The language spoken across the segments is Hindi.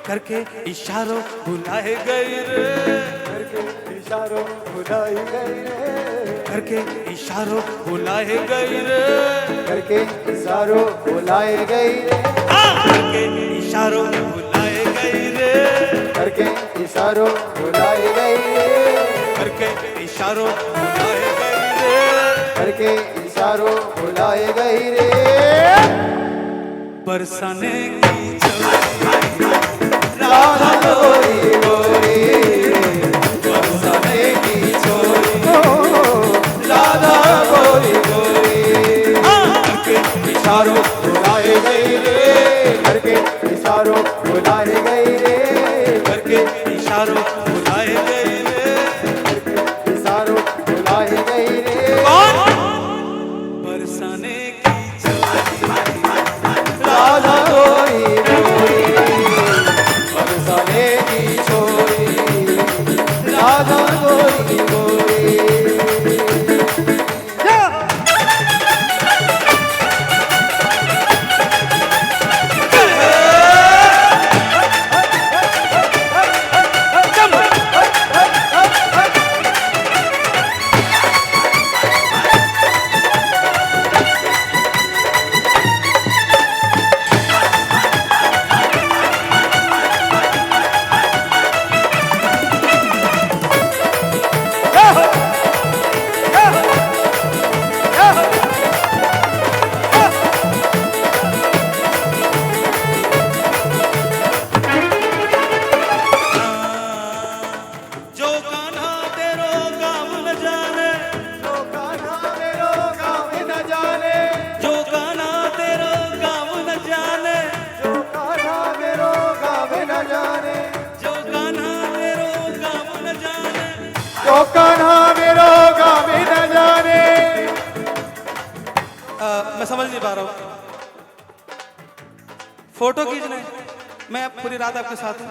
करके इशारों बुलाए गई रे, करके इशारों बुलाई गई रे, करके इशारों बुलाए गई रे, करके इशारों बुलाई गई रे, करके इशारों बुलाए गई रे, करके इशारों बुलाई गई रे, करके इशारों बुलाए गई रे, करके इशारों बुलाई गई रे। बरसाने की राधा गोरी गोरी, बरसाने की छोरी हो, राधा गोरी गोरी, करके इशारों बुलाए गई रे, करके इशारों बुलाए गई रे, करके इशारों बुलाए गई रे, इशारों बुलाए गई रे। बरसाने की राधा गोरी गोरी, बरसाने की छोरी, राधा गोरी गोरी। जो कान्हा तेरो गाँव न जाने, जो कान्हा मेरो गाँव न जाने, जो कान्हा तेरो गाँव न जाने, जो कान्हा मेरो गाँव न जाने, जो कान्हा तेरो गाँव न जाने। जो कान्हा मेरो गाँव न जाने। मैं समझ नहीं पा रहा हूँ। फोटो खींचने मैं पूरी रात आपके साथ हूँ,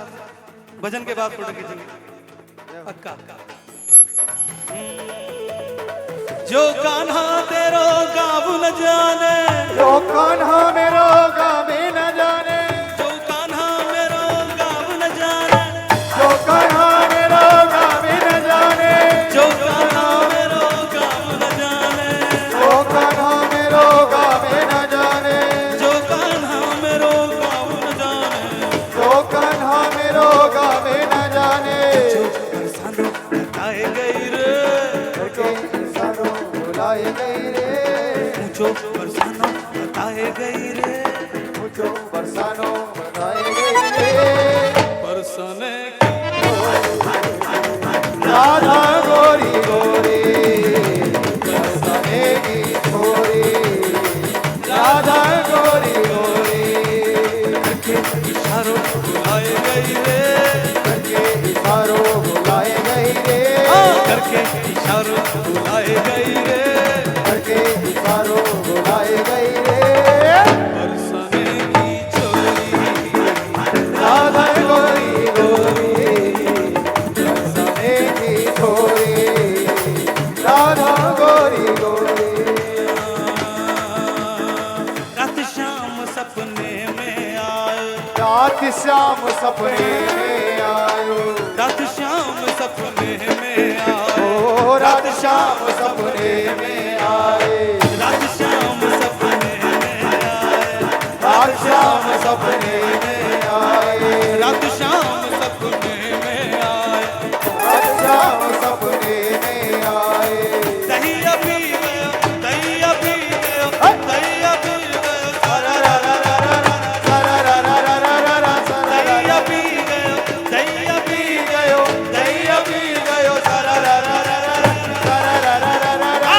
भजन के बाद फोटो खींचेंगे पक्का। जो कान्हा तेरो गाँव न जाने, जो कान्हा मेरो गाँव न जाने, जो कान्हा मेरो गाँव न जाने, जो कान्हा मेरो गाँव न जाने, जो कान्हा मेरो गाँव न जाने, जो कान्हा मेरो गाँव न जाने, जो कान्हा मेरो गाँव न जाने, जो कान्हा मेरो गाँव न जाने। जो बरसानों बताए गई रे, करके इशारों बुलाए गई रे, जो बरसानों बताए गई रे, मुझो बरसानों बताए गई रे। बरसाने राधा गोरी गोरी, बरसाने की छोरी, राधा गोरी गोरी, करके इशारों बुलाए गई रे, करके इशारों बुलाए गई रे, करके इशारों बुलाए गई रे, करके इशारों बुलाए गई रे। बरसाने की चोरी, राधा गोरी गोरी, बरसाने की छोरी, राधा गोरी गोरी। रात शाम सपने में आए, रात शाम सपने में आयो, रात शाम सपने में आए, ओ रात शाम सपने में आए, रात शाम सपने में आए, रात शाम सपने में आए, रात शाम सपने में आए। रात शाम सपने में आए। दहिया पी गयो, दहिया पी गयो, दहिया पी गयो, दहिया पी गयो, दहिया पी गयो, दहिया पी गयो, सारा रा रा रा रा रा रा रा रा रा रा।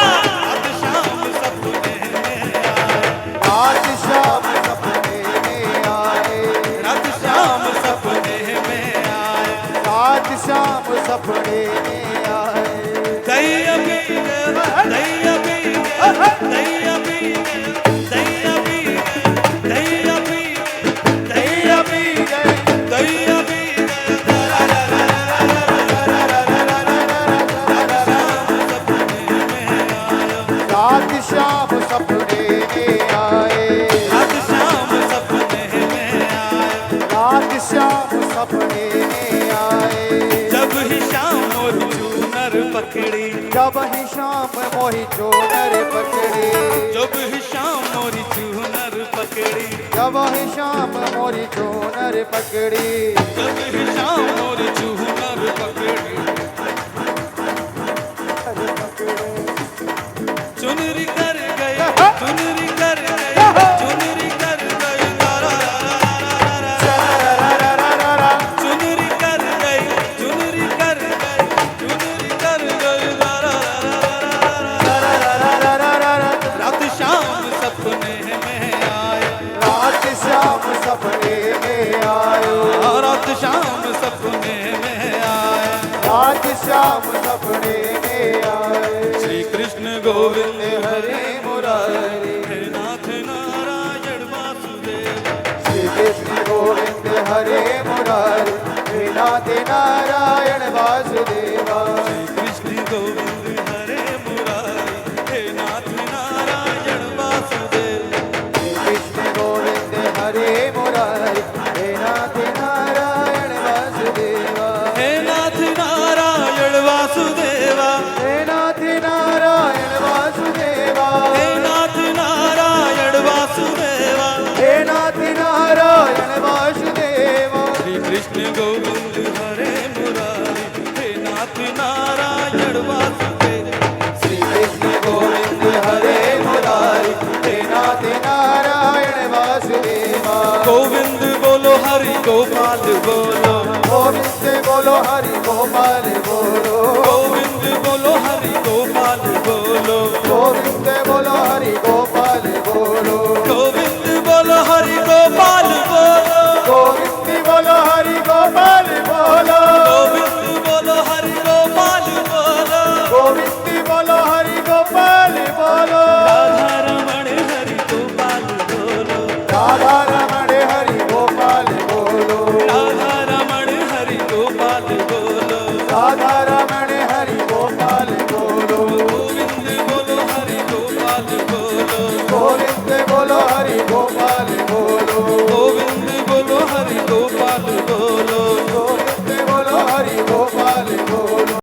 श्याम सपने में आए जब ही शाम मोरी चूनर पकड़ी जब ही शाम मोही चूनर पकड़ी जब ही शाम मोरी चूनर पकड़ी जब ही शाम मोरी चूनर पकड़ी जब ही शाम मोरी चूनर पकड़ी चुनरी कर गई चुनरी कर गई चुनरी कर गई चुनरी कर गई चुनरी कर गई चुनरी कर गई रात शाम सपने में आए रात श्याम सपने में आयो रात शाम सपने में आए रात श्याम सपने में आए श्री कृष्ण गोविंद हरे मुरारी हे नाथ नारायण वासुदेव श्री कृष्ण गोविंद हरे मुरारी हे नाथ नारायण वासुदेवा श्री कृष्ण गोविंद हरे मुरारी हे नाथ नारायण वासुदेव श्री कृष्ण गोविंद हरे मुरारी हे नाथ नारायण वासुदेवा हे नाथ नारायण वासुदेवा हे नाथ नारायण वासुदेवा हे नाथ नारायण वासुदेवा हे नाथ नारायण वासुदेवा श्री कृष्ण गोविंद हरे मुरारी हे नाथ नारायण वासुदेव श्री कृष्ण गोविंद हरे मुरारी हे नाथ नारायण वासुदेवा गोविंद बोलो हरि गोपाल बोलो गोविंद बोलो हरि गोपाल बोलो गोविंद बोलो हरि गोपाल बोलो गोविंद बोलो हरि गोपाल बोलो गोविंद बोलो हरि गोपाल बोलो गोविंद बोलो हरि गोपाल बोलो गोविंद बोलो हरि गोपाल बोलो गोविंद बोलो हरि गोपाल बोलो राधा रमण हरि गोपाल बोलो राधा रमण हरि गोपाल बोलो राधा रमण हरि गोपाल बोलो राधा रमण हरि गोपाल बोलो गोविंद बोलो हरि गोपाल बोलो गोविंद बोलो हरि गोपाल